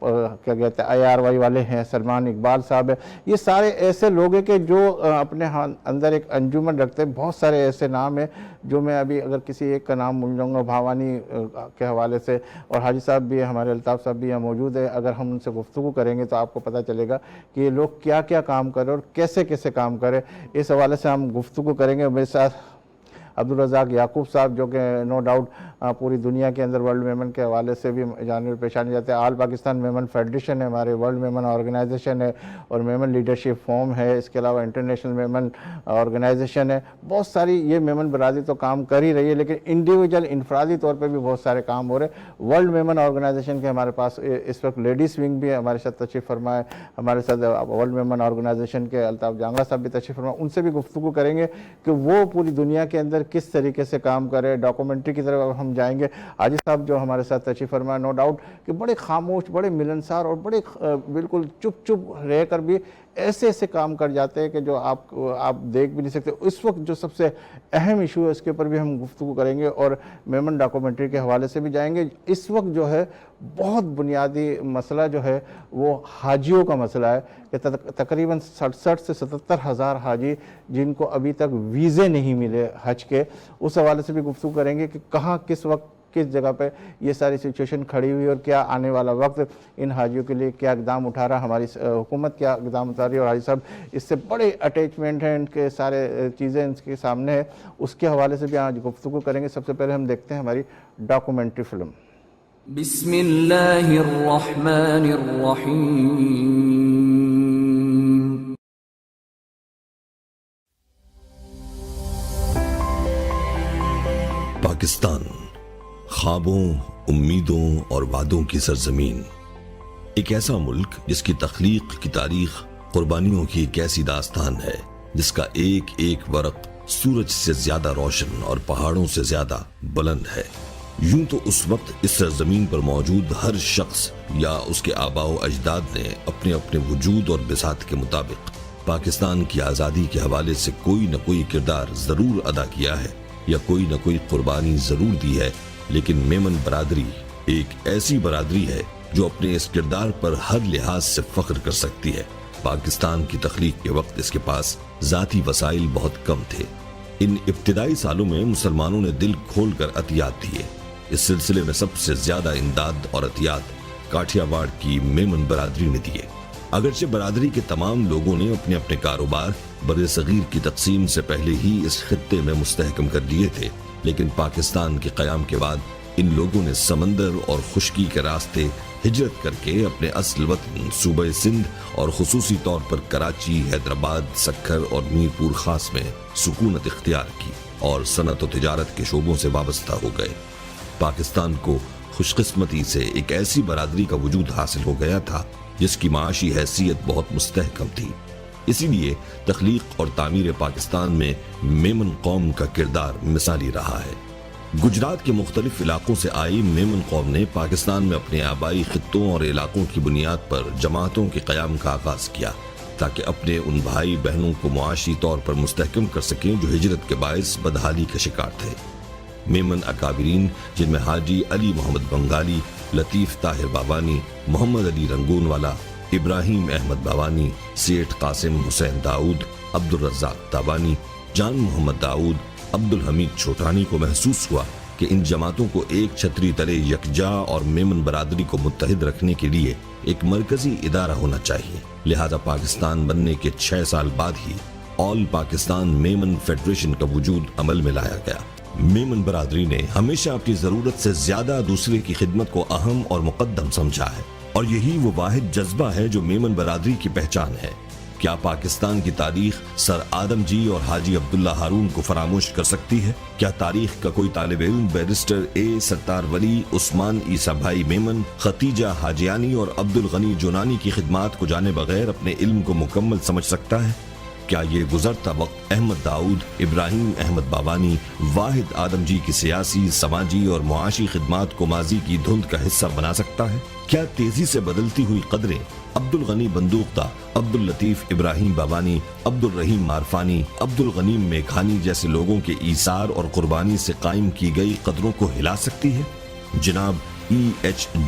کیا کہتے ہیں IRY والے ہیں، سلمان اقبال صاحب ہیں، یہ سارے ایسے لوگ ہیں کہ جو اپنے اندر ایک انجمن رکھتے ہیں. بہت سارے ایسے نام ہیں جو میں ابھی اگر کسی ایک کا نام بھول جاؤں گا بھاوانی کے حوالے سے، اور حاجی صاحب بھی ہیں، ہمارے الطاف صاحب بھی یہاں موجود ہے. اگر ہم ان سے گفتگو کریں گے تو آپ کو پتہ چلے گا کہ یہ لوگ کیا کیا کام کریں اور کیسے کیسے کام کریں. اس حوالے سے ہم گفتگو کریں گے. میرے ساتھ عبدالرزاق یعقوب صاحب جو کہ نو ڈاؤٹ پوری دنیا کے اندر ورلڈ میمن کے حوالے سے بھی جانب پیشانی جاتے ہیں. آل پاکستان میمن فیڈریشن ہے ہمارے، ورلڈ میمن آرگنائزیشن ہے اور میمن لیڈرشپ فورم ہے. اس کے علاوہ انٹرنیشنل میمن آرگنائزیشن ہے. بہت ساری یہ میمن برادری تو کام کر ہی رہی ہے، لیکن انڈیویجول انفرادی طور پہ بھی بہت سارے کام ہو رہے ہیں. ورلڈ میمن آرگنائزیشن کے ہمارے پاس اس وقت لیڈیز ونگ بھی ہے ہمارے ساتھ تشریف فرما ہے. ہمارے ساتھ ورلڈ میمن آرگنائزیشن کے الطاف جانگلہ صاحب بھی تشریف فرما. ان سے بھی گفتگو کریں گے کہ وہ پوری دنیا کے اندر کس طریقے سے کام کرے. ڈاکومنٹری کی طرف ہم جائیں گے. حاجی صاحب جو ہمارے ساتھ تشریف فرما، نو ڈاؤٹ کہ بڑے خاموش، بڑے ملنسار اور بڑے بالکل چپ چپ رہ کر بھی ایسے ایسے کام کر جاتے ہیں کہ جو آپ دیکھ بھی نہیں سکتے. اس وقت جو سب سے اہم ایشو ہے اس کے اوپر بھی ہم گفتگو کریں گے اور میمن ڈاکومنٹری کے حوالے سے بھی جائیں گے. اس وقت جو ہے بہت بنیادی مسئلہ جو ہے وہ حاجیوں کا مسئلہ ہے کہ تقریباً 67 سے 77 ہزار حاجی جن کو ابھی تک ویزے نہیں ملے حج کے، اس حوالے سے بھی گفتگو کریں گے کہ کہاں کس وقت کس جگہ پہ یہ ساری سچویشن کھڑی ہوئی اور کیا آنے والا وقت ان حاجیوں کے لیے کیا اقدام اٹھا رہا، ہماری حکومت کیا اقدام اٹھا رہی ہے. اور حاجی صاحب اس سے بڑے اٹیچمنٹ ہیں، ان کے سارے چیزیں ان کے سامنے ہیں، اس کے حوالے سے بھی آج گفتگو کریں گے. سب سے پہلے ہم دیکھتے ہیں ہماری ڈاکومنٹری فلم. بسم اللہ الرحمن الرحیم. پاکستان، خوابوں، امیدوں اور وعدوں کی سرزمین، ایک ایسا ملک جس کی تخلیق کی تاریخ قربانیوں کی ایک ایسی داستان ہے جس کا ایک ایک ورق سورج سے زیادہ روشن اور پہاڑوں سے زیادہ بلند ہے. یوں تو اس وقت اس سرزمین پر موجود ہر شخص یا اس کے آباء و اجداد نے اپنے اپنے وجود اور بساط کے مطابق پاکستان کی آزادی کے حوالے سے کوئی نہ کوئی کردار ضرور ادا کیا ہے یا کوئی نہ کوئی قربانی ضرور دی ہے. لیکن میمن برادری ایک ایسی برادری ہے جو اپنے اس کردار پر ہر لحاظ سے فخر کر سکتی ہے. پاکستان کی تخلیق کے وقت اس کے پاس ذاتی وسائل بہت کم تھے. ان ابتدائی سالوں میں مسلمانوں نے دل کھول کر عطیات دیے. اس سلسلے میں سب سے زیادہ امداد اور عطیات کاٹھیا واڑ کی میمن برادری نے دیے. اگرچہ برادری کے تمام لوگوں نے اپنے اپنے کاروبار بر صغیر کی تقسیم سے پہلے ہی اس خطے میں مستحکم کر دیے تھے، لیکن پاکستان کے قیام کے بعد ان لوگوں نے سمندر اور خشکی کے راستے ہجرت کر کے اپنے اصل وطن صوبہ سندھ اور خصوصی طور پر کراچی، حیدرآباد، سکھر اور میر پور خاص میں سکونت اختیار کی اور صنعت و تجارت کے شعبوں سے وابستہ ہو گئے. پاکستان کو خوش قسمتی سے ایک ایسی برادری کا وجود حاصل ہو گیا تھا جس کی معاشی حیثیت بہت مستحکم تھی. اسی لیے تخلیق اور تعمیر پاکستان میں میمن قوم کا کردار مثالی رہا ہے. گجرات کے مختلف علاقوں سے آئی میمن قوم نے پاکستان میں اپنے آبائی خطوں اور علاقوں کی بنیاد پر جماعتوں کے قیام کا آغاز کیا تاکہ اپنے ان بھائی بہنوں کو معاشی طور پر مستحکم کر سکیں جو ہجرت کے باعث بدحالی کا شکار تھے. میمن اکابرین جن میں حاجی علی محمد بنگالی، لطیف طاہر بابانی، محمد علی رنگون والا، ابراہیم احمد بابانی، سیٹھ قاسم حسین داؤد، عبدالرزاق تابانی، جان محمد داؤد، عبدالحمید چھوٹانی کو محسوس ہوا کہ ان جماعتوں کو ایک چھتری تلے یکجا اور میمن برادری کو متحد رکھنے کے لیے ایک مرکزی ادارہ ہونا چاہیے. لہذا پاکستان بننے کے 6 سال بعد ہی آل پاکستان میمن فیڈریشن کا وجود عمل میں لایا گیا. میمن برادری نے ہمیشہ اپنی ضرورت سے زیادہ دوسرے کی خدمت کو اہم اور مقدم سمجھا ہے اور یہی وہ واحد جذبہ ہے جو میمن برادری کی پہچان ہے. کیا پاکستان کی تاریخ سر آدم جی اور حاجی عبداللہ ہارون کو فراموش کر سکتی ہے؟ کیا تاریخ کا کوئی طالب علم بیرسٹر اے ستار ولی، عثمان عیسیٰ بھائی میمن، ختیجہ حاجیانی اور عبدالغنی جونانی کی خدمات کو جانے بغیر اپنے علم کو مکمل سمجھ سکتا ہے؟ کیا یہ گزرتا وقت احمد داؤد، ابراہیم احمد بابانی، واحد آدم جی کی سیاسی، سماجی اور معاشی خدمات کو ماضی کی دھند کا حصہ بنا سکتا ہے؟ کیا تیزی سے بدلتی ہوئی قدریں عبدالغنی بندوقتا، عبداللطیف ابراہیم بابانی، عبدالرحیم معرفانی، عبدالغنیم میکھانی جیسے لوگوں کے ایثار اور قربانی سے قائم کی گئی قدروں کو ہلا سکتی ہے؟ جناب E.H.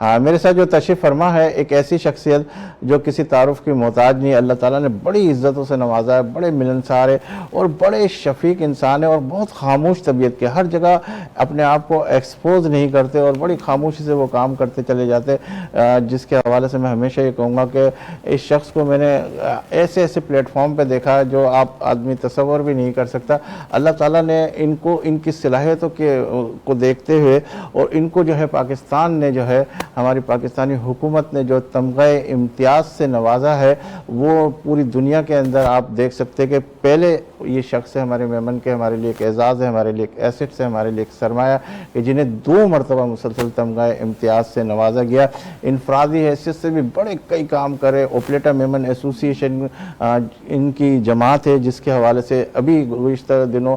میرے ساتھ جو تشریف فرما ہے ایک ایسی شخصیت جو کسی تعارف کی محتاج نہیں، اللہ تعالیٰ نے بڑی عزتوں سے نوازا ہے، بڑے ملنسار ہے اور بڑے شفیق انسان ہے اور بہت خاموش طبیعت کے، ہر جگہ اپنے آپ کو ایکسپوز نہیں کرتے اور بڑی خاموشی سے وہ کام کرتے چلے جاتے، جس کے حوالے سے میں ہمیشہ یہ کہوں گا کہ اس شخص کو میں نے ایسے ایسے پلیٹ فارم پہ دیکھا جو آپ آدمی تصور بھی نہیں کر سکتا۔ اللہ تعالیٰ نے ان کو ان کی صلاحیتوں کو دیکھتے ہوئے اور ان کو جو ہے پاکستان نے جو ہے ہماری پاکستانی حکومت نے جو تمغہ امتیاز سے نوازا ہے، وہ پوری دنیا کے اندر آپ دیکھ سکتے کہ پہلے یہ شخص ہے ہمارے میمن کے، ہمارے لیے ایک اعزاز ہے، ہمارے لیے ایک ایسٹ ہے، ہمارے لیے ایک سرمایہ کہ جنہیں 2 مرتبہ مسلسل تمغہ امتیاز سے نوازا گیا۔ انفرادی حیثیت سے بھی بڑے کئی کام کرے۔ اوپلیٹا میمن ایسوسی ایشن ان کی جماعت ہے جس کے حوالے سے ابھی گزشتہ دنوں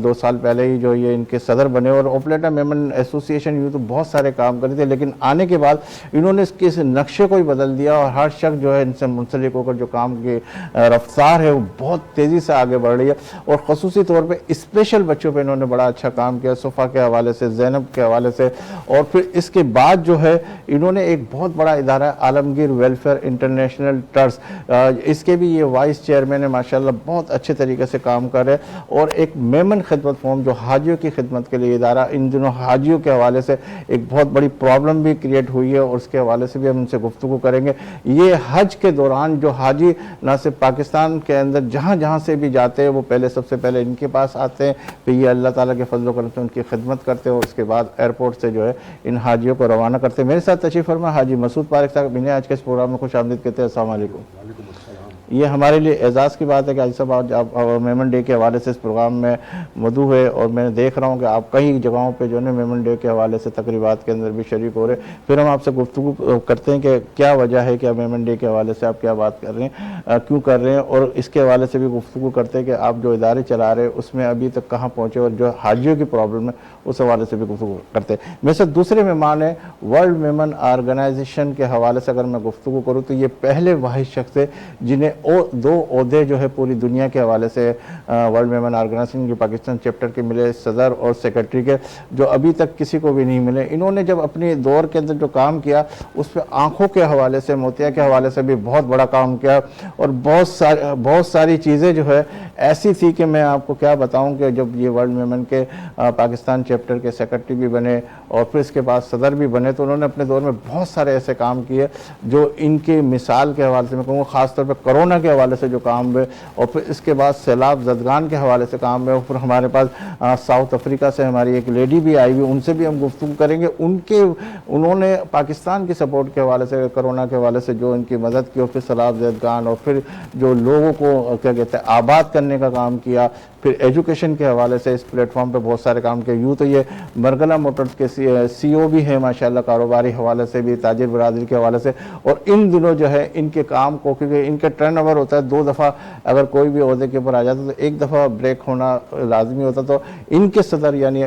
2 سال پہلے ہی جو یہ ان کے صدر بنے، اور اوپلیٹا میمن ایسوسی ایشن یوں تو بہت سارے کام کرے تھے، لیکن آنے کے بعد انہوں نے اس کے نقشے کو ہی بدل دیا اور ہر شخص جو ہے ان سے منسلک ہو کر جو کام کی رفتار ہے وہ بہت تیزی سے آگے بڑھ رہی ہے، اور خصوصی طور پہ اسپیشل بچوں پہ انہوں نے بڑا اچھا کام کیا، صفا کے حوالے سے، زینب کے حوالے سے، اور پھر اس کے بعد جو ہے انہوں نے ایک بہت بڑا ادارہ عالمگیر ویلفیئر انٹرنیشنل ٹرسٹ، اس کے بھی یہ وائس چیئرمین ہے، ماشاءاللہ بہت اچھے طریقے سے کام کر رہے، اور ایک میمن خدمت فورم جو حاجیوں کی خدمت کے لیے ادارہ، ان دنوں حاجیوں کے حوالے سے ایک بہت بڑی پرابلم بھی کریٹ ہوئی ہے اور اس کے حوالے سے بھی ہم ان سے گفتگو کریں گے۔ یہ حج کے دوران جو حاجی نہ صرف پاکستان کے اندر جہاں جہاں سے بھی جاتے ہیں وہ پہلے سب سے پہلے ان کے پاس آتے ہیں، پھر یہ اللہ تعالیٰ کے فضل و کرم سے ان کی خدمت کرتے ہیں اور اس کے بعد ایئرپورٹ سے جو ہے ان حاجیوں کو روانہ کرتے ہیں۔ میرے ساتھ تشریف فرما حاجی مسعود پارک صاحب، انہیں آج کے اس پروگرام میں خوش آمدید کہتے ہیں۔ السلام علیکم۔ یہ ہمارے لیے اعزاز کی بات ہے کہ حاجی صاحب آج آپ میمن ڈے کے حوالے سے اس پروگرام میں مدعو ہے، اور میں دیکھ رہا ہوں کہ آپ کئی جگہوں پہ جو ہے میمن ڈے کے حوالے سے تقریبات کے اندر بھی شریک ہو رہے ہیں۔ پھر ہم آپ سے گفتگو کرتے ہیں کہ کیا وجہ ہے کہ میمن ڈے کے حوالے سے آپ کیا بات کر رہے ہیں، کیوں کر رہے ہیں، اور اس کے حوالے سے بھی گفتگو کرتے ہیں کہ آپ جو ادارے چلا رہے ہیں اس میں ابھی تک کہاں پہنچے اور جو حاجیوں کی پرابلم ہے اس حوالے سے بھی گفتگو کرتے ہیں۔ میرے ساتھ دوسرے مہمان ہیں ورلڈ میمن آرگنائزیشن کے حوالے سے اگر میں گفتگو کروں تو یہ پہلے واحد شخص ہے جنہیں 2 عہدے جو ہے پوری دنیا کے حوالے سے ورلڈ میمن آرگنائزیشن کے پاکستان چیپٹر کے ملے، صدر اور سیکرٹری کے، جو ابھی تک کسی کو بھی نہیں ملے۔ انہوں نے جب اپنی دور کے اندر جو کام کیا اس پہ آنکھوں کے حوالے سے، موتیا کے حوالے سے بھی بہت بڑا کام کیا، اور بہت ساری چیزیں جو ہے ایسی تھی کہ میں آپ کو کیا بتاؤں کہ جب یہ ورلڈ میمن کے پاکستان چیپٹر کے سیکرٹری بھی بنے اور پھر اس کے بعد صدر بھی بنے تو انہوں نے اپنے دور میں بہت سارے ایسے کام کیے جو ان کی مثال کے حوالے سے میں کہوں گا، خاص طور پہ کرونا کے حوالے سے جو کام ہوئے، اور پھر اس کے بعد سیلاب زدگان کے حوالے سے کام ہوئے، اور پھر ہمارے پاس ساؤتھ افریقہ سے ہماری ایک لیڈی بھی آئی ہوئی، ان سے بھی ہم گفتگو کریں گے۔ انہوں نے پاکستان کی سپورٹ کے حوالے سے، کرونا کے حوالے سے جو ان کی مدد کی، اور پھر سیلاب زدگان، اور پھر جو لوگوں کو کیا کہتے ہیں آباد کرنے کا کام کیا، پھر ایجوکیشن کے حوالے سے اس پلیٹ فارم پہ بہت سارے کام کیے۔ یوں تو یہ مرگلہ موٹرز کے سی او بھی ہیں ماشاءاللہ، کاروباری حوالے سے بھی، تاجر برادری کے حوالے سے، اور ان دنوں جو ہے ان کے کام کو، کیونکہ ان کا ٹرن اوور ہوتا ہے 2 دفعہ، اگر کوئی بھی عہدے کے اوپر آ جاتا تو 1 دفعہ بریک ہونا لازمی ہوتا، تو ان کے صدر یعنی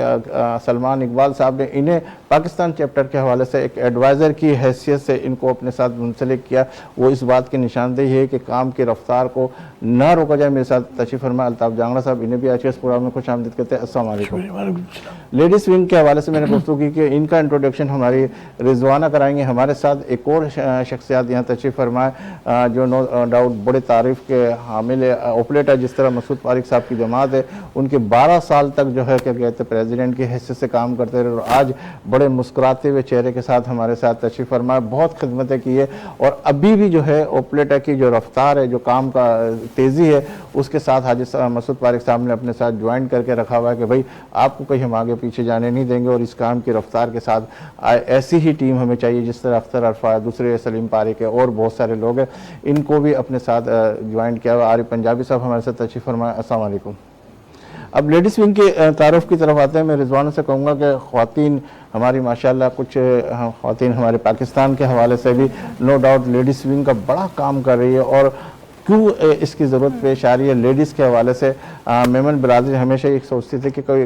سلمان اقبال صاحب نے انہیں پاکستان چیپٹر کے حوالے سے ایک ایڈوائزر کی حیثیت سے ان کو اپنے ساتھ منسلک کیا۔ وہ اس بات کی نشاندہی ہے کہ کام کی رفتار کو نہ روکا جائے۔ میرے ساتھ تشریف فرما الطاف جانگڑہ صاحب، انہیں بھی آج کے اس پروگرام میں خوش آمدید کہتے ہیں۔ السلام علیکم۔ لیڈیز ونگ کے حوالے سے میں نے گفتگو کی کہ ان کا انٹروڈکشن ہماری رضوانہ کرائیں گے۔ ہمارے ساتھ ایک اور شخصیات یہاں تشریف فرمائے جو نو ڈاؤٹ بڑے تعریف کے حامل ہے، اوپلیٹا جس طرح مسعود پارک صاحب کی جماعت ہے، ان کے 12 سال تک جو ہے کیا کہتے ہیں پریزیڈنٹ کی حیثیت سے کام کرتے رہے، اور آج بڑے مسکراتے ہوئے چہرے کے ساتھ ہمارے ساتھ تشریف فرمائے، بہت خدمتیں کی ہے، اور ابھی بھی جو ہے اوپلیٹا کی جو رفتار ہے، جو کام کا تیزی ہے، اس کے ساتھ حاجی مسعود پارک صاحب نے اپنے ساتھ جوائن کر کے رکھا ہوا ہے کہ بھائی آپ کو کہیں ہم آگے پیچھے جانے نہیں دیں گے، اور اس کام کی رفتار کے ساتھ ایسی ہی ٹیم ہمیں چاہیے جس طرح اختر عرفہ ہے، دوسرے سلیم پارک ہے، اور بہت سارے لوگ ہیں، ان کو بھی اپنے ساتھ جوائن کیا ہوا۔ عارف پنجابی صاحب ہمارے ساتھ تشریف فرمائے۔ السلام علیکم۔ اب لیڈیز ونگ کے تعارف کی طرف آتے ہیں۔ میں رضوانہ سے کہوں گا کہ خواتین ہماری ماشاءاللہ کچھ خواتین ہمارے پاکستان کے حوالے سے بھی نو ڈاؤٹ لیڈیز ونگ کا بڑا کام کر رہی ہے، اور کیوں اس کی ضرورت پیش آ رہی ہے لیڈیز کے حوالے سے۔ میمن برادری ہمیشہ ایک سوچتی تھی کہ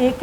AK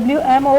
WMO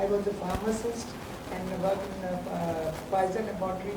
I was a pharmacist and worked in Pfizer laboratory।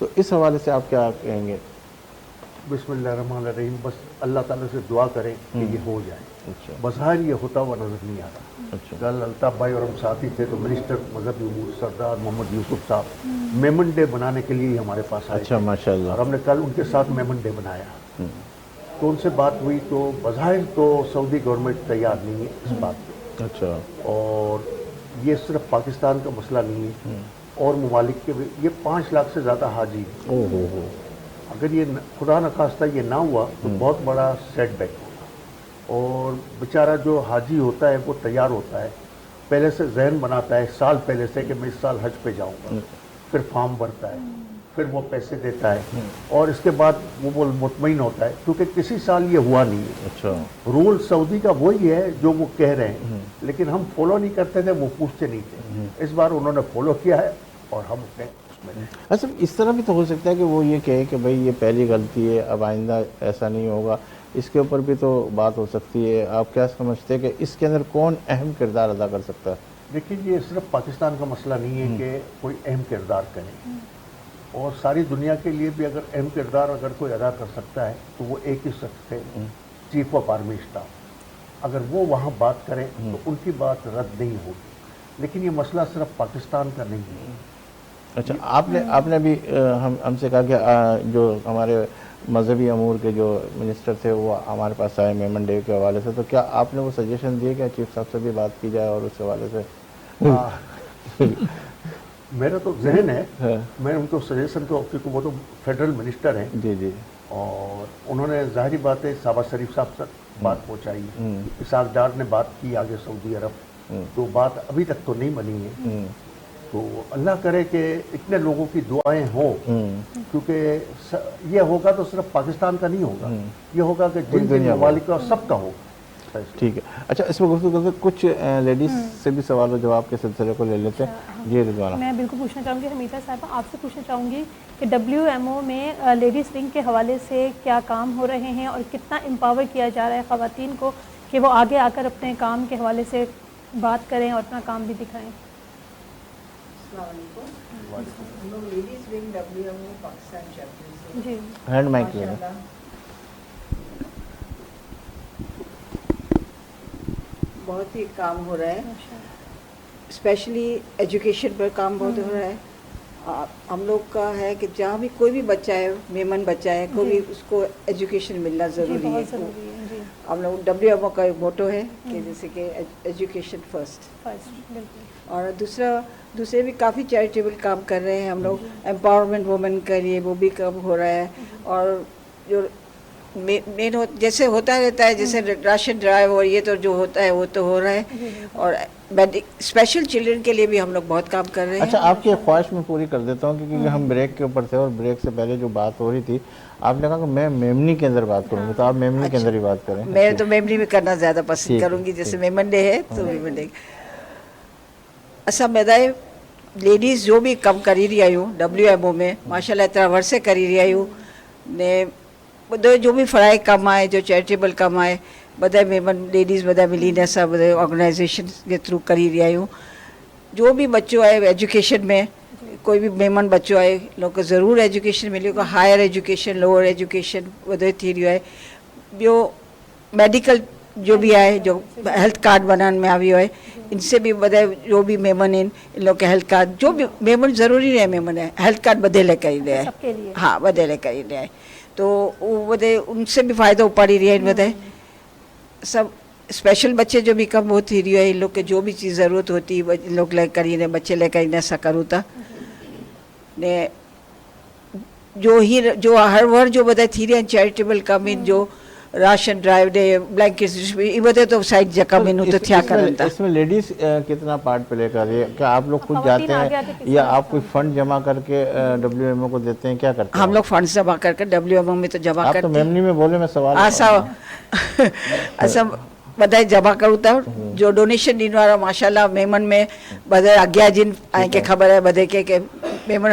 تو اس حوالے سے آپ کیا کہیں گے؟ بسم اللہ الرحمن الرحیم. بس اللہ تعالیٰ سے دعا کریں کہ یہ ہو جائے. اچھا بظاہر یہ ہوتا ہوا نظر نہیں آتا. اچھا کل الطاف بھائی اور ہم ساتھی تھے تو منسٹر مذہبی امور سردار محمد یوسف صاحب میمن ڈے بنانے کے لیے ہی ہمارے پاس آئے اچھا تھے. ماشاء اور اللہ. ہم نے کل ان کے ساتھ میمن ڈے بنایا. تو ان سے بات ہوئی تو بظاہر تو سعودی گورنمنٹ تیار نہیں ہے اس بات پہ. اچھا اور یہ صرف پاکستان کا مسئلہ نہیں ہے, اور ممالک کے بھی. یہ 5 لاکھ سے زیادہ حاجی ہیں. او ہو ہو. اگر یہ خدا نخواستہ یہ نہ ہوا تو بہت بڑا سیٹ بیک ہوگا. اور بیچارہ جو حاجی ہوتا ہے وہ تیار ہوتا ہے, پہلے سے ذہن بناتا ہے سال پہلے سے کہ میں اس سال حج پہ جاؤں گا, پھر فارم بھرتا ہے, پھر وہ پیسے دیتا ہے, اور اس کے بعد وہ مطمئن ہوتا ہے کیونکہ کسی سال یہ ہوا نہیں ہے. اچھا رول سعودی کا وہی ہے جو وہ کہہ رہے ہیں, لیکن ہم فالو نہیں کرتے تھے, وہ پوچھتے نہیں تھے. اس بار انہوں نے فالو کیا ہے اور ہم اس میں. اچھا اس طرح بھی تو ہو سکتا ہے کہ وہ یہ کہے کہ بھائی یہ پہلی غلطی ہے, اب آئندہ ایسا نہیں ہوگا. اس کے اوپر بھی تو بات ہو سکتی ہے. آپ کیا سمجھتے ہیں کہ اس کے اندر کون اہم کردار ادا کر سکتا ہے؟ دیکھیے یہ صرف پاکستان کا مسئلہ نہیں ہے کہ کوئی اہم کردار کرے, اور ساری دنیا کے لیے بھی اگر اہم کردار اگر کوئی ادا کر سکتا ہے تو وہ ایک ہی شخص ہے, چیف آف آرمی اسٹاف. اگر وہ وہاں بات کریں تو ان کی بات رد نہیں ہوگی. لیکن یہ مسئلہ صرف پاکستان کا نہیں ہے. اچھا آپ نے بھی ہم سے کہا کہ جو ہمارے مذہبی امور کے جو منسٹر تھے وہ ہمارے پاس آئے میمن ڈے کے حوالے سے, تو کیا آپ نے وہ سجیشن دیے کہ چیف صاحب سے بھی بات کی جائے اور اس حوالے سے؟ میرا تو ذہن ہے, میں ان کو سجیشن تو, کیونکہ وہ تو فیڈرل منسٹر ہیں. جی جی. اور انہوں نے ظاہری بات ہے صحابہ شریف صاحب سے بات پہنچائی. اسحاق ڈار نے بات کی آگے سعودی عرب, تو بات ابھی تک تو نہیں بنی ہے. تو اللہ کرے کہ اتنے لوگوں کی دعائیں ہوں, کیونکہ یہ ہوگا تو صرف پاکستان کا نہیں ہوگا, یہ ہوگا کہ جن جن ممالک کا سب کا ہوگا. ٹھیک ہے. اچھا اس میں گفتگو کرتے کچھ لیڈیز سے بھی سوال و جواب کے سلسلے کو لے لیتے ہیں. جی رضوانہ. میں بالکل پوچھنا چاہوں گی حمیدہ صاحبہ, آپ سے پوچھنا چاہوں گی کہ WMO میں لیڈیز ونگ کے حوالے سے کیا کام ہو رہے ہیں اور کتنا امپاور کیا جا رہا ہے خواتین کو کہ وہ آگے آ کر اپنے کام کے حوالے سے بات کریں اور اپنا کام بھی دکھائیں. السلام علیکم. ہم لوگ ladies wing WMO Pakistan chapter سے. جی ہینڈ مائک لے لیں. بہت ہی کام ہو رہا ہے, اسپیشلی ایجوکیشن پر کام بہت ہو رہا ہے. ہم لوگ کا ہے کہ جہاں بھی کوئی بھی بچہ ہے, میمن بچہ ہے, کوئی بھی اس کو ایجوکیشن ملنا ضروری ہے. ہم لوگ WMO کا ایک موٹو ہے کہ جیسے کہ ایجوکیشن فرسٹ. اور دوسرے بھی کافی چیریٹیبل کام کر رہے ہیں ہم لوگ. امپاورمنٹ وومن کے لیے وہ بھی کام ہو رہا ہے. اور جو مین جیسے ہوتا رہتا ہے, جیسے راشن ڈرائیو اور یہ تو جو ہوتا ہے وہ تو ہو رہا ہے. اور اسپیشل چلڈرن کے لیے بھی ہم لوگ بہت کام کر رہے ہیں. اچھا آپ کی خواہش میں پوری کر دیتا ہوں کیونکہ ہم بریک کے اوپر تھے اور بریک سے پہلے جو بات ہو رہی تھی آپ نے کہا کہ میں میمنی کے اندر بات کروں گی, تو آپ میمنی کے اندر ہی بات کریں. میں تو میمنی میں کرنا زیادہ پسند کروں گی, جیسے میمن ڈے ہے تو میمن ڈے. اچھا میدائے لیڈیز جو بھی کم کری رہی آئی ہوں WMO میں ماشاء اللہ اتنا ورثے کری رہی آئی ہوں نے, جو بھی فرائی کم آئے, جو چیریٹیبل کم آئے, بدائے میمن لیڈیز بدائے ملین ایسا بدائے آرگنائزیشن کے تھرو کری رہی آئی ہوں. جو بھی بچوں آئے ایجوکیشن میں, کوئی بھی میمن بچوں آئے لوگ کو ضرور ایجوکیشن ملے گا. ہائر ایجوکیشن, لوور ایجوکیشن بدائے تھی رہی آئے, جو میڈیکل جو بھی آئے, جو ہیلتھ کارڈ بنانے میں آئی ہوئے, ان سے بھی بدائے جو بھی میمن ان لوگ کے ہیلتھ کارڈ, جو بھی میمن ضروری رہے میمن ہے ہیلتھ کارڈ بدے لے کر ہی رہے, ہاں بدے لے کر ہی رہے, تو وہ بدے ان سے بھی فائدہ پڑی رہی ہے. ان بدائے سب اسپیشل بچے جو بھی کم ہوتی رہی ہے, ان لوگ کے جو بھی چیز ضرورت ہوتی ہے ان لوگ لے کر ہی بچے لے کر ایسا کروں تھا نے. جو ہر ور جو بدائے تھی رہی ہیں چیریٹیبل کم ان, جو راشن ڈرائیو دے, بلینکٹس, یہ بدے تو سائڈ جگہ میں تو تھیا کرن تھا. اس میں لیڈیز کتنا پارٹ پلے کر رہی ہے؟ کیا آپ لوگ خود جاتے ہیں یا آپ کوئی فنڈ جمع کر کے WMO کو دیتے ہیں, کیا کرتے ہیں؟ ہم لوگ فنڈ جمع کر کے WMO میں تو جمع کرتے ہیں. آپ تو میمنی میں بولے, میں سوال ایسا بدائے جمع کروں تھا. جو ڈونیشن دین والا ماشاء اللہ میمن میں بدائے 11 جن آئیں کے خبر ہے بدے کے મેમન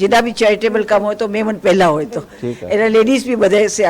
જેના બી ચેરિટેબલ કામ હોય તો મેમન પહેલા હોય તો એટલે લેડીઝ બી બધાએ સે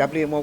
WMO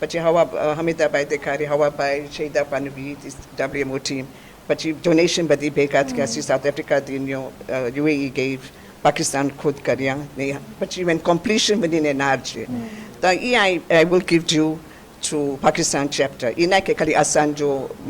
પછી હમીદાભાઈ દેખારી હવાભાઈ શહીદા પાનવી WMO ટીમ પછી ડોનેશન બધી ભેગા થયા સાઉથ આફ્રિકા દીન્યો UAE ગઈ પાકિસ્તાન ખુદ કર્યા ને પછી વેન કોમ્પ્લીશન બનીને નાર છે તો એ I will give you to Pakistan chapter એના કે ખાલી અસાંજો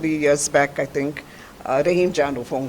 3 years back I think Rahim Janu phone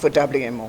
for WMO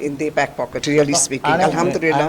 in their back pocket really speaking alhamdulillah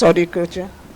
sorry coach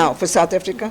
now for South Africa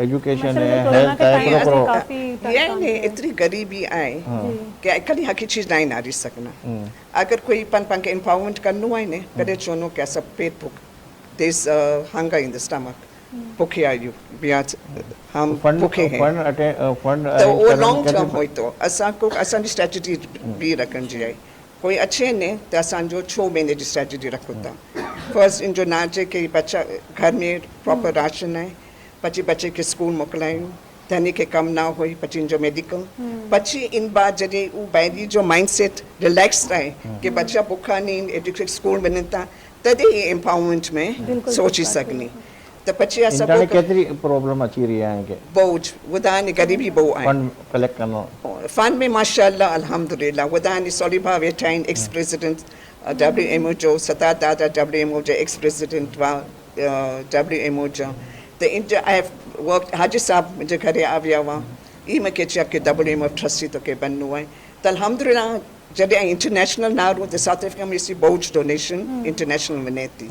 education مثلاً ہے, کورونا ہیلتھ کے time ہے, سے کافی یعنی اتنی غریبی آئے کہ کلی ہکی چیز نہیں ناری سکنا. اگر کوئی پن کے امپاورمنٹ کرنو ہے نے کدے چونو کہ سب پیٹ بھوک دیس ہنگر ان دا اسٹمک بھوکے آئیو بیاز ہم بھوکے ہیں تو وہ لانگ ٹرم ہوئی تو اساں کو اساں دی اسٹریٹجی بھی رکھن جی آئی کوئی اچھے نے تو اساں جو 6 مہینے دی اسٹریٹجی رکھو تا. فرسٹ ان جو ناچے کہ بچہ گھر میں پراپر راشن ہے, پچی بچے کے اسکول موکلائیں دھنی کے کم نہ ہوئی, پچی ان جو میڈیکل پچی ان بات جدی وہ بیری جو مائنڈ سیٹ ریلیکس رہے کہ بچہ بکھا نہیں ایڈوکیٹ اسکول بنتا تدے امپاورمنٹ میں سوچی سکنی. تو پچی ایسا انٹرنیٹ کتری پرابلم اچھی رہی ہے کہ بوجھ ودانی غریبی بہو آئے فنڈ کلیکٹ کرنا فنڈ میں ماشاءاللہ الحمدللہ ودانی سوری بھاوے ٹائن ایکس پریزیڈنٹ WMO جو ستا دادا WMO جو ایکس پریزیڈنٹ وا WMO جو تو ان جو آئی ہیو ورک حاجی صاحب مجھے گھرے آویا ہوا ای میں کہ چاہ کہ WMO ٹرسٹی تو کہ بننو ہے تو الحمدللہ جب انٹرنیشنل نہ رو تو ساؤتھ افریقہ میں اسی بوجھ ڈونیشن انٹرنیشنل میں تھی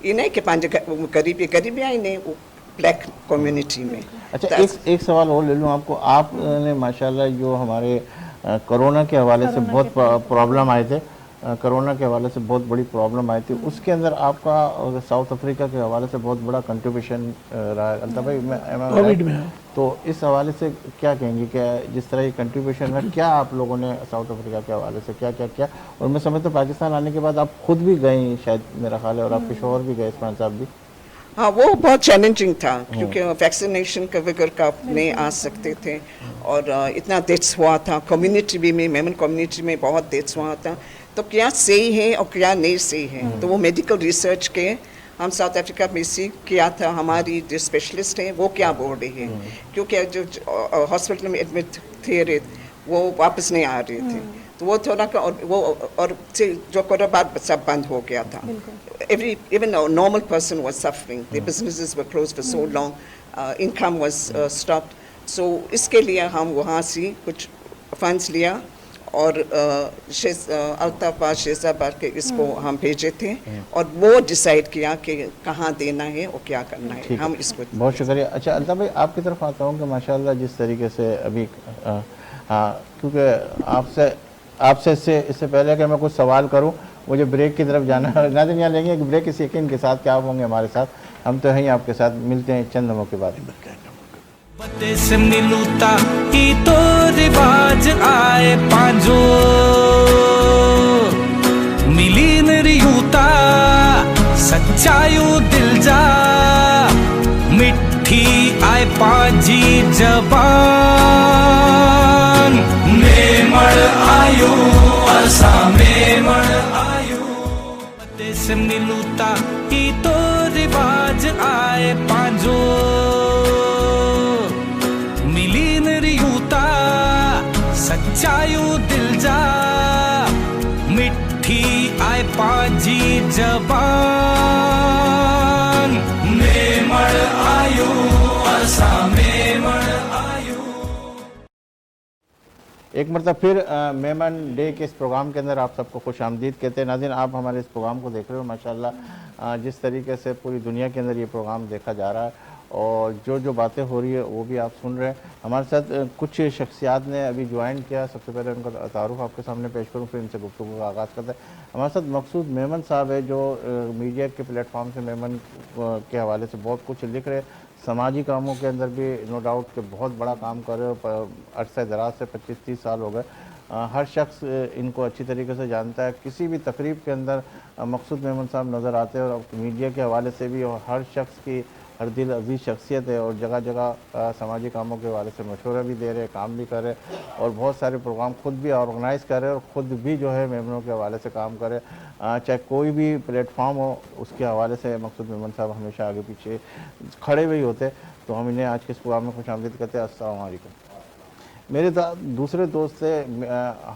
یہ نہیں کہ پانچ غریبی آئی نہیں بلیک کمیونٹی میں. اچھا ایک سوال اور لے لوں آپ کو, آپ نے ماشاءاللہ جو ہمارے کرونا کے حوالے سے بہت پرابلم آئے تھے, کرونا کے حوالے سے بہت بڑی پرابلم آئی تھی, اس کے اندر آپ کا ساؤتھ افریقہ کے حوالے سے بہت بڑا کنٹریبیوشن رہا ہے الطاف بھائی, تو اس حوالے سے کیا کہیں گے کہ جس طرح یہ کنٹریبیوشن ہے کیا آپ لوگوں نے ساؤتھ افریقہ کے حوالے سے کیا کیا کیا, اور میں سمجھتا ہوں پاکستان آنے کے بعد آپ خود بھی گئیں شاید میرا خیال ہے, اور آپ کے شوہر بھی گئے عثمان صاحب بھی. ہاں وہ بہت چیلنجنگ تھا کیونکہ ویکسینیشن کا بغیر کا نہیں آ سکتے تھے اور اتنا ڈیتھس ہوا تھا کمیونٹی بھی میں میمن کمیونٹی میں بہت ڈیتھس ہوا تھا. تو کیا صحیح ہے اور کیا نہیں صحیح ہے تو وہ میڈیکل ریسرچ کے ہم ساؤتھ افریقہ میں سیکھ کیا تھا. ہماری جو اسپیشلسٹ ہیں وہ کیا بول رہے ہیں کیونکہ جو ہاسپٹل میں ایڈمٹ تھے وہ واپس نہیں آ رہے تھے تو وہ تھوڑا اور جو کاروبار سب بند ہو گیا تھا. Even a normal person was suffering. Their businesses were closed for so long. Income was stopped. So اس کے لیے ہم وہاں سے کچھ فنڈس لیا اور الطاف شہزاد کے اس کو ہم بھیجے تھے اور وہ ڈیسائیڈ کیا کہ کہاں دینا ہے اور کیا کرنا ہے. ہم اس کو بہت شکریہ. اچھا الطاف بھائی آپ کی طرف آتا ہوں کہ ماشاءاللہ جس طریقے سے ابھی کیونکہ آپ سے اس سے پہلے کہ میں کچھ سوال کروں مجھے بریک کی طرف جانا ہے. ناظرین یہاں لیں گے کہ بریک اس یقین کے ساتھ کہ آپ ہوں گے ہمارے ساتھ, ہم تو ہیں آپ کے ساتھ, ملتے ہیں چند لمحوں کے بعد. سے ملوتا ہی تو رواج آئے پانجو ملی نریوتا سچایو دل جا مٹھی آئے پانجی زبان میمڑ آیو اسا میمڑ آیو سے ملوتا ہی تو رواج آئے پانجو سچایو دل جا مٹھی آئے پانجی زبان میمڑ آیو اسا میمڑ آیو. ایک مرتبہ پھر میمن ڈے کے اس پروگرام کے اندر آپ سب کو خوش آمدید کہتے ہیں. ناظرین آپ ہمارے اس پروگرام کو دیکھ رہے ہو ماشاءاللہ جس طریقے سے پوری دنیا کے اندر یہ پروگرام دیکھا جا رہا ہے اور جو باتیں ہو رہی ہے وہ بھی آپ سن رہے ہیں. ہمارے ساتھ کچھ شخصیات نے ابھی جوائن کیا, سب سے پہلے ان کا تعارف آپ کے سامنے پیش کروں پھر ان سے گفتگو کا آغاز کرتے ہیں. ہمارے ساتھ مقصود میمن صاحب ہے جو میڈیا کے پلیٹ فارم سے میمن کے حوالے سے بہت کچھ لکھ رہے, سماجی کاموں کے اندر بھی نو ڈاؤٹ کہ بہت بڑا کام کر رہے ہو, عرصہ دراز سے 25-30 سال ہو گئے. ہر شخص ان کو اچھی طریقے سے جانتا ہے. کسی بھی تقریب کے اندر مقصود میمن صاحب نظر آتے ہیں اور میڈیا کے حوالے سے بھی, اور ہر شخص کی ہر دل عزیز شخصیت ہے اور جگہ جگہ سماجی کاموں کے حوالے سے مشورہ بھی دے رہے, کام بھی کر رہے اور بہت سارے پروگرام خود بھی آرگنائز کر رہے اور خود بھی جو ہے میمنوں کے حوالے سے کام کرے. چاہے کوئی بھی پلیٹ فارم ہو اس کے حوالے سے مقصود میمن صاحب ہمیشہ آگے پیچھے کھڑے ہوئے ہوتے. تو ہم انہیں آج کے اس پروگرام میں خوش آمدید کرتے ہیں. السلام علیکم. میرے دوسرے دوست سے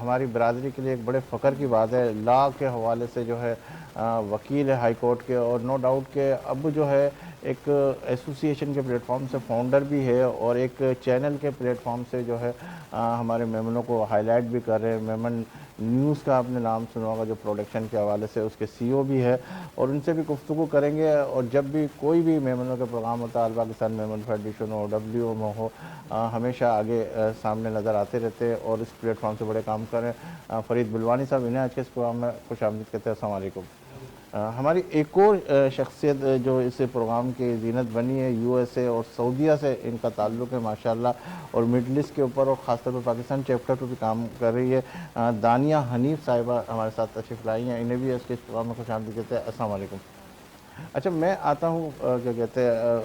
ہماری برادری کے لیے ایک بڑے فخر کی بات ہے, لا کے حوالے سے جو ہے وکیل ہے ہائی کورٹ کے, اور نو ڈاؤٹ کہ اب جو ہے ایک ایسوسی ایشن کے پلیٹ فارم سے فاؤنڈر بھی ہے اور ایک چینل کے پلیٹ فارم سے جو ہے ہمارے میمنوں کو ہائی لائٹ بھی کر رہے ہیں. میمن نیوز کا آپ نے نام سنا ہوگا جو پروڈکشن کے حوالے سے اس کے CEO بھی ہے, اور ان سے بھی گفتگو کریں گے. اور جب بھی کوئی بھی میمنوں کا پروگرام ہوتا ہے, آل پاکستان میمن فیڈریشن ہو, WMO ہو, ہمیشہ آگے سامنے نظر آتے رہتے ہیں اور اس پلیٹ فارم سے بڑے کام کریں. فرید بلوانی صاحب, انہیں آج کے اس پروگرام میں خوش آمدید کہتے ہیں. السلام علیکم. ہماری ایک اور شخصیت جو اس پروگرام کی زینت بنی ہے, USA اور سعودیہ سے ان کا تعلق ہے ماشاءاللہ, اور مڈل ایسٹ کے اوپر اور خاص طور پر پاکستان چیپٹر پر بھی کام کر رہی ہے. دانیہ حنیف صاحبہ ہمارے ساتھ تشریف لائی ہیں, انہیں بھی اس کے پروگرام میں خوش آمدید کہتے ہیں. السلام علیکم. اچھا, میں آتا ہوں کیا کہتے ہیں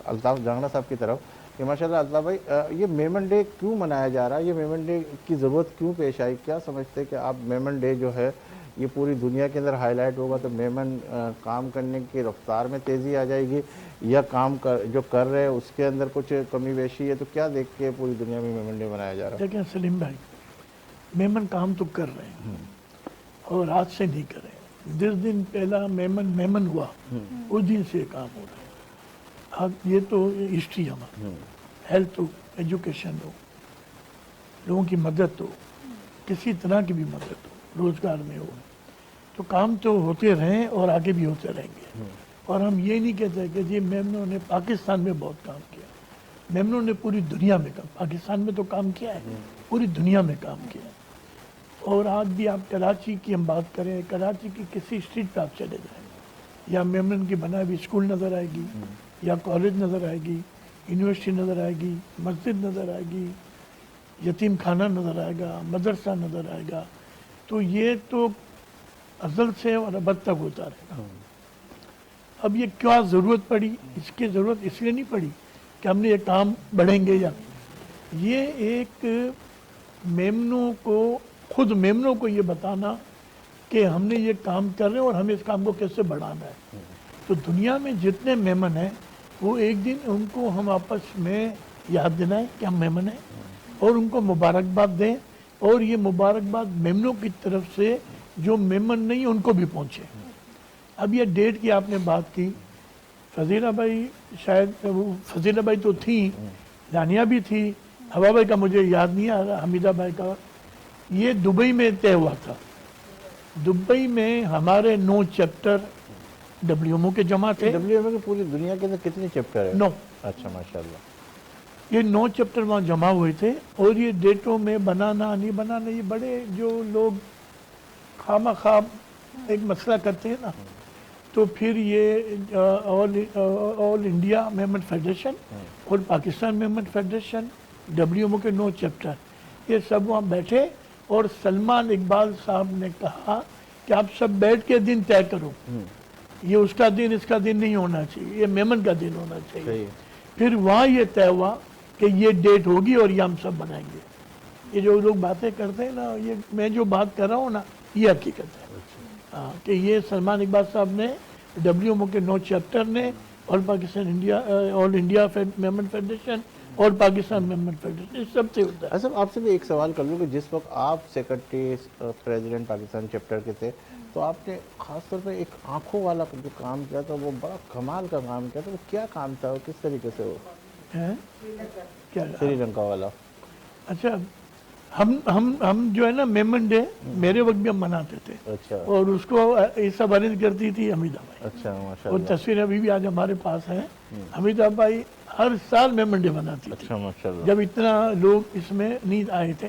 الطاف جانگڑا صاحب کی طرف کہ ماشاءاللہ الطاف بھائی, یہ میمن ڈے کیوں منایا جا رہا ہے؟ یہ میمن ڈے کی ضرورت کیوں پیش آئی؟ کیا سمجھتے ہیں کہ آپ میمن ڈے جو ہے یہ پوری دنیا کے اندر ہائی لائٹ ہوگا تو میمن کام کرنے کی رفتار میں تیزی آ جائے گی, یا کام جو کر رہے ہیں اس کے اندر کچھ کمی بیشی ہے؟ تو کیا دیکھ کے پوری دنیا میں میمن ڈے منایا جا رہا ہے؟ دیکھیں سلیم بھائی, میمن کام تو کر رہے ہیں اور آج سے نہیں کر رہے ہیں. جس دن پہلا میمن ہوا اس دن سے کام ہو رہا ہے. اب یہ تو ہسٹری ہمارا, ہیلتھ ہو, ایجوکیشن ہو, لوگوں کی مدد ہو, کسی طرح کی بھی مدد ہو, روزگار میں ہو, تو کام تو ہوتے رہیں اور آگے بھی ہوتے رہیں گے. اور ہم یہ نہیں کہتے کہ جی میمنوں نے پاکستان میں بہت کام کیا. میمنوں نے پوری دنیا میں کام, پاکستان میں تو کام کیا ہے, پوری دنیا میں کام کیا ہے. اور آج بھی آپ کراچی کی ہم بات کریں, کراچی کی کسی اسٹریٹ پہ آپ چلے جائیں, یا میمن کی بنائی ہوئی اسکول نظر آئے گی, یا کالج نظر آئے گی, یونیورسٹی نظر آئے گی, مسجد نظر آئے گی, یتیم خانہ نظر آئے گا, مدرسہ نظر آئے گا. تو یہ تو ازل سے اور ابد تک ہوتا رہے گا. اب یہ کیا ضرورت پڑی؟ اس کی ضرورت اس لیے نہیں پڑی کہ ہم نے یہ کام بڑھیں گے, یا یہ ایک میمنوں کو, خود میمنوں کو یہ بتانا کہ ہم نے یہ کام کر رہے ہیں اور ہمیں اس کام کو کیسے بڑھانا ہے. تو دنیا میں جتنے میمن ہیں وہ ایک دن ان کو ہم آپس میں یاد دلائیں کہ ہم میمن ہیں, اور ان کو مبارکباد دیں, اور یہ مبارکباد میمنوں کی طرف سے جو میمن نہیں ان کو بھی پہنچے. اب یہ ڈیٹ کی آپ نے بات کی, فضیلہ بھائی شاید, فضیلہ بھائی تو تھیں, دانیہ بھی تھی, ہوا بھائی کا مجھے یاد نہیں آ رہا, حمیدہ بھائی کا. یہ دبئی میں طے ہوا تھا. دبئی میں ہمارے 9 چیپٹر WMO کے جمع تھے. WMO کے پوری دنیا کے اندر کتنے چیپٹر ہیں؟ 9. اچھا ماشاءاللہ. یہ 9 چیپٹر وہاں جمع ہوئے تھے, اور یہ ڈیٹوں میں بنانا نہیں بنانا, یہ بڑے جو لوگ خواہ خواب ایک مسئلہ کرتے ہیں نا, تو پھر یہ آل انڈیا میمن فیڈریشن اور پاکستان میمن فیڈریشن, WMO کے 9 چیپٹر, یہ سب وہاں بیٹھے, اور سلمان اقبال صاحب نے کہا کہ آپ سب بیٹھ کے دن طے کرو, یہ اس کا دن اس کا دن نہیں ہونا چاہیے, یہ میمن کا دن ہونا چاہیے. پھر وہاں یہ طے ہوا کہ یہ ڈیٹ ہوگی اور یہ ہم سب بنائیں گے. یہ جو لوگ باتیں کرتے ہیں نا, یہ میں جو بات کر رہا ہوں نا, یہ حقیقت ہے کہ یہ سلمان اقبال صاحب نے, WMO کے 9 چیپٹر نے, اور پاکستان انڈیا, آل انڈیا میمن فیڈریشن اور پاکستان میمن فیڈریشن, اس سب سے ہوتا ہے. اصل آپ سے بھی ایک سوال کر لوں کہ جس وقت آپ سیکرٹری پریزیڈنٹ پاکستان چیپٹر کے تھے, تو آپ نے خاص طور پہ ایک آنکھوں والا جو کام کیا تھا, وہ بڑا کمال کا کام کیا تھا. وہ کیا کام تھا, وہ کس طریقے سے ہو؟ سری لنکا والا. اچھا, ہم جو ہے نا میمن ڈے میرے وقت بھی ہم مناتے تھے. اچھا. اور اس کو یہ سب ارینج کرتی تھی حمیدہ بھائی. اچھا ماشاء اور اللہ. تصویریں ابھی بھی آج ہمارے پاس ہیں. حمیدہ بھائی ہر سال میمن ڈے مناتی تھی. اچھا ماشاء اللہ. جب اتنا لوگ اس میں نہیں آئے تھے.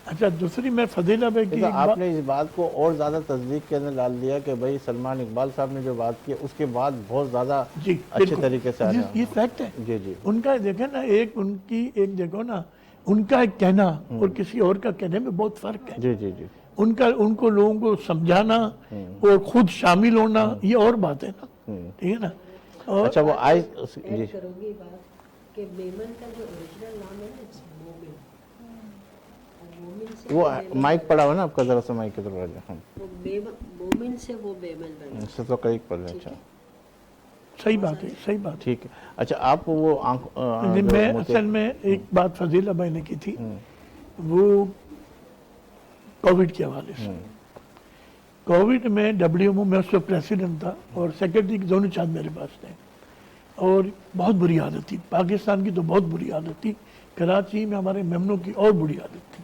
اچھا, دوسری میں فضیلہ بھائی کی, آپ نے اس بات کو اور زیادہ تصدیق کے اندر ڈال دیا کہ بھائی سلمان اقبال صاحب نے جو بات کی اس کے بعد بہت زیادہ اچھے طریقے سے آنا. یہ فیکٹ ہے. جی جی. ان کا دیکھیں نا, ایک ان کی ایک دیکھو نا, ان کا ایک کہنا اور کسی اور کا کہنے میں بہت فرق ہے. جی جی جی. ان کو لوگوں کو سمجھانا اور خود شامل ہونا, یہ اور بات ہے نا, ٹھیک ہے نا. اچھا, وہ آئے کہ میمن کا جو اوریجنل نام ہے وہ مائک پڑا ہوا نا آپ کا, ذرا سا مائک کی طرف آ جائیں. مومن سے وہ میمن بنا. اس سے تو قریب پڑ رہا ہے. اچھا صحیح بات ہے, صحیح بات. ٹھیک ہے. اچھا, آپ وہ میں اصل میں ایک بات فضیلہ بھائی نے کی تھی, وہ کووڈ کے حوالے سے. کووڈ میں WMO میں اس وقت پریسیڈنٹ تھا اور سیکرٹری دونوں چاند میرے پاس تھے, اور بہت بری حالت تھی. پاکستان کی تو بہت بری حالت تھی, کراچی میں ہمارے میمنوں کی اور بری حالت تھی.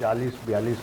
40-42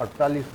48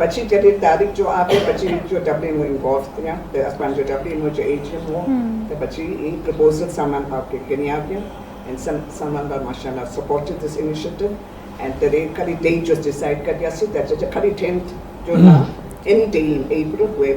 પછી જ્યારે તારીખ જો આપે પછી જો ડબલ્યુએમઓ ઇન્વોલ્વ થયા તે અસમાન જો ડબલ્યુએમઓ જો એજીએમ હો તો પછી એ પ્રપોઝલ સામાન આપકે કેની આવ્યા એન્ડ સામાન બાદ માશાલ્લાહ સપોર્ટેડ ધીસ ઇનિશિયેટિવ એન્ડ ત્યારે ખાલી ડેટ જો ડિસાઇડ કરી આસી દેટ્સ ખાલી 10th જો ના any day in April where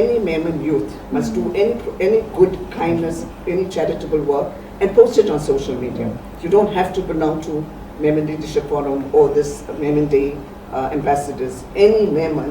any Memon youth must do any good kindness, any charitable work and post it on social media. You don't have to belong to Memon Leadership Forum or this Memon Day ambassadors. Any Memon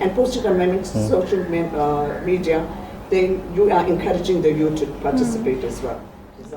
and post it on Memon social media. Then you are encouraging the youth to participate as well.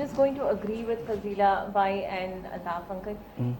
just going to agree with Fazila bhai and Altaf uncle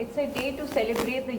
it's a day to celebrate the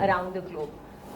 around the globe।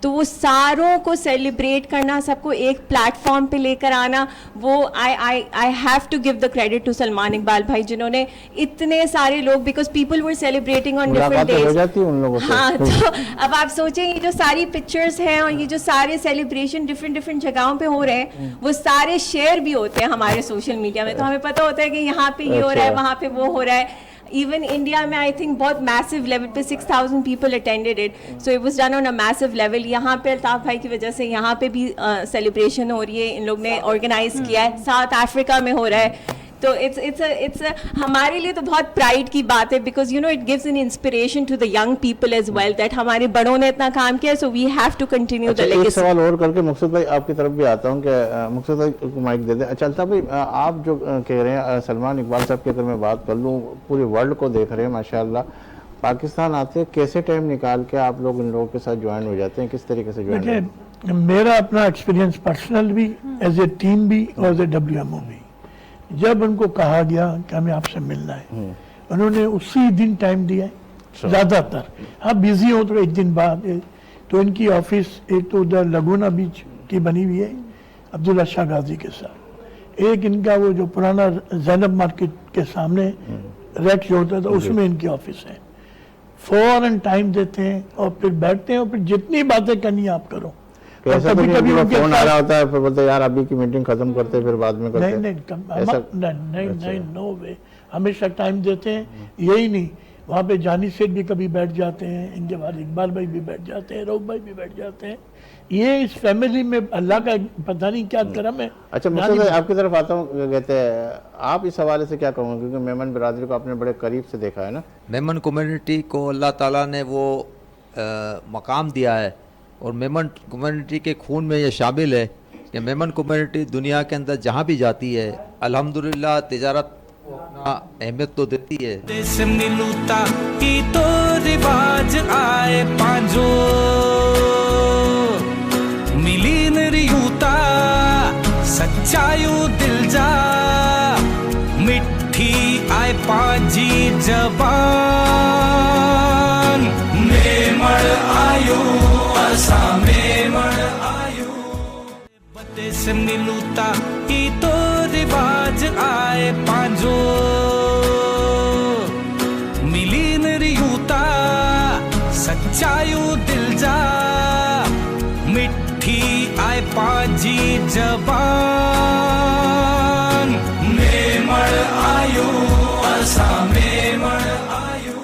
تو وہ ساروں کو celebrate کرنا, سب کو ایک plate form پہ لے کر آنا, وہ I have to give the credit to Salman Iqbal بھائی, جنہوں نے اتنے سارے لوگ, because people were celebrating on different days. ہاں, تو اب آپ سوچیں یہ جو ساری پکچرس ہیں اور یہ جو سارے سیلیبریشن ڈفرینٹ جگہوں پہ ہو رہے ہیں, وہ سارے شیئر بھی ہوتے ہیں ہمارے سوشل میڈیا میں, تو ہمیں پتہ ہوتا ہے کہ یہاں پہ یہ ہو رہا ہے, وہاں پہ وہ ہو رہا ہے. ایون انڈیا میں آئی تھنک بہت میسو لیول پہ 6,000 people attended it, so it was done on a meso level. یہاں پہ الطاف بھائی کی وجہ سے یہاں پہ بھی سیلیبریشن ہو رہی ہے, ان لوگ نے آرگنائز کیا ہے. ساؤتھ افریقہ میں ہو رہا ہے, تو اٹس ہمارے لیے تو بہت پرائڈ کی بات ہے, because you know it gives an inspiration to the young people as well, that ہمارے بڑوں نے اتنا کام کیا, so we have to continue the legacy. ایک سوال اور کر کے مقصد بھائی آپ کی طرف بھی آتا ہوں, کہ مقصد بھائی کو مائک دے دیں. اچھا الطاف بھائی, آپ جو کہہ رہے ہیں سلمان اقبال صاحب کی اگر میں بات کر لوں, پورے ورلڈ کو دیکھ رہے ہیں ماشاء اللہ, پاکستان آتے ہیں کیسے ٹائم نکال کے آپ لوگ ان لوگوں کے ساتھ جوائن ہو جاتے ہیں, کس طریقے سے جوائن ہوتے ہیں؟ میرا اپنا ایکسپیرینس پرسنل بھی, ایز اے ٹیم بھی اور ایز اے WMO بھی. جب ان کو کہا گیا کہ ہمیں آپ سے ملنا ہے, انہوں نے اسی دن ٹائم دیا ہے. زیادہ تر ہاں بیزی ہوں تو ایک دن بعد, تو ان کی آفس ایک تو ادھر لگونا بیچ کی بنی ہوئی ہے عبداللہ شاہ غازی کے ساتھ, ایک ان کا وہ جو پرانا زینب مارکیٹ کے سامنے ریک جو ہوتا تھا اس میں ان کی آفس ہے. فوراً ٹائم دیتے ہیں اور پھر بیٹھتے ہیں, اور پھر جتنی باتیں کرنی آپ کرو. کبھی کبھی فون آ رہا ہوتا ہے, پھر بولتے یار ابھی کی میٹنگ ختم کرتے پھر بعد میں کرتے. نہیں, نو وے, ہمیشہ ٹائم دیتے ہیں. یہی نہیں, وہاں پہ جانی سیٹھ بھی کبھی بیٹھ جاتے ہیں, ان کے بعد اقبال بھائی بھی بیٹھ جاتے ہیں, روب بھائی بھی بیٹھ جاتے ہیں. یہ اس فیملی میں اللہ کا پتہ نہیں کیا کرم ہے. اچھا مقصد آپ کی طرف آتا ہوں, کہتے ہیں آپ اس حوالے سے کیا کہوں گے, کیونکہ میمن برادری کو آپ نے بڑے قریب سے دیکھا ہے نا. میمن کمیونٹی کو اللہ تعالیٰ نے وہ مقام دیا ہے, اور میمن کمیونٹی کے خون میں یہ شامل ہے کہ میمن کمیونٹی دنیا کے اندر جہاں بھی جاتی ہے الحمدللہ تجارت اہمیت تو دیتی ہے. ملوتا کی تو رواج آئے پانجو ملین ریوتا سچایو دل جا مٹھی آئے پانجی زبان میمڑ آیو اسا میمڑ آیو بتے سے ملوتا کی تو رواج آئے پانجو ملین ریوتا سچایو دل جا مٹھی آئے پانجی زبان میمڑ آیو اسا میمڑ آیو.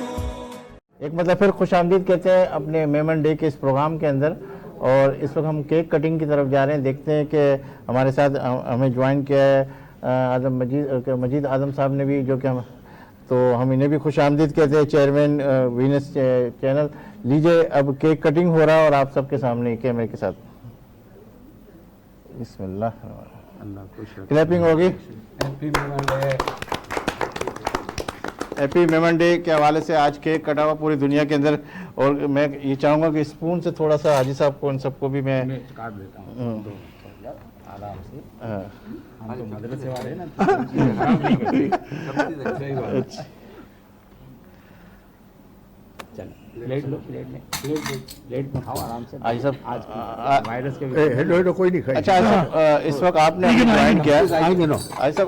ایک مطلب پھر خوش آمدید کہتے ہیں اپنے میمن ڈے کے اس پروگرام کے اندر, اور اس وقت ہم کیک کٹنگ کی طرف جا رہے ہیں. دیکھتے ہیں کہ ہمارے ساتھ ہمیں جوائن کیا ہے مجید اعظم صاحب نے بھی, جو کہ تو ہم انہیں بھی خوش آمدید کہتے ہیں, چیئرمین وینس چینل. لیجئے اب کیک کٹنگ ہو رہا ہے اور آپ سب کے سامنے کیمرے کے ساتھ. بسم اللہ, کلیپنگ ہوگی. ہیپی میمن ڈے کے حوالے سے آج کیک کٹا ہوا پوری دنیا کے اندر, اور میں یہ چاہوں گا کہ اسپون سے تھوڑا سا حاجی صاحب کو ان سب کو بھی میں کاٹ دیتا ہوں آرام سے. اچھا اس وقت آپ نے جوائن کیا,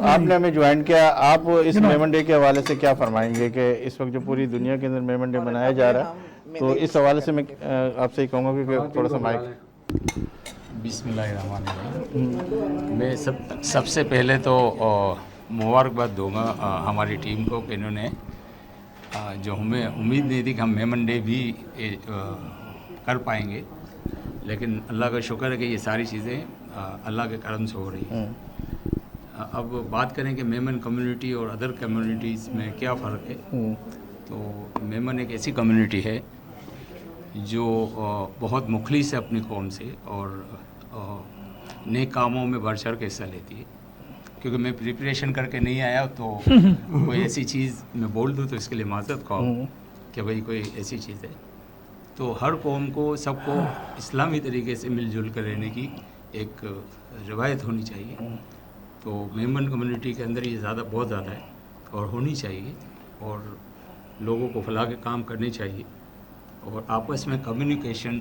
آپ نے ہمیں جوائن کیا, آپ اس میمن ڈے کے حوالے سے کیا فرمائیں گے کہ اس وقت جو پوری دنیا کے اندر میمن ڈے منایا جا رہا ہے, تو اس حوالے سے میں آپ سے یہ کہوں گا کہ تھوڑا سا مائک. بسم اللہ الرحمن الرحیم. میں سب سے پہلے تو مبارکباد دوں گا ہماری ٹیم کو کہ انہوں نے جو ہمیں امید نہیں تھی کہ ہم میمن ڈے بھی کر پائیں گے, لیکن اللہ کا شکر ہے کہ یہ ساری چیزیں اللہ کے کرم سے ہو رہی ہیں. اب بات کریں کہ میمن کمیونٹی اور ادر کمیونٹیز میں کیا فرق ہے, تو میمن ایک ایسی کمیونٹی ہے جو بہت مخلص ہے اپنی قوم سے, اور نیک کاموں میں بڑھ چڑھ کے حصہ لیتی ہے. کیونکہ میں پریپریشن کر کے نہیں آیا, تو کوئی ایسی چیز میں بول دوں تو اس کے لیے معذرت خواہ کہ بھائی کوئی ایسی چیز ہے. تو ہر قوم کو, سب کو اسلامی طریقے سے مل جل کر رہنے کی ایک روایت ہونی چاہیے. تو میمن کمیونٹی کے اندر یہ بہت زیادہ ہے اور ہونی چاہیے, اور لوگوں کو فلاح کے کام کرنے چاہیے, اور آپس میں کمیونیکیشن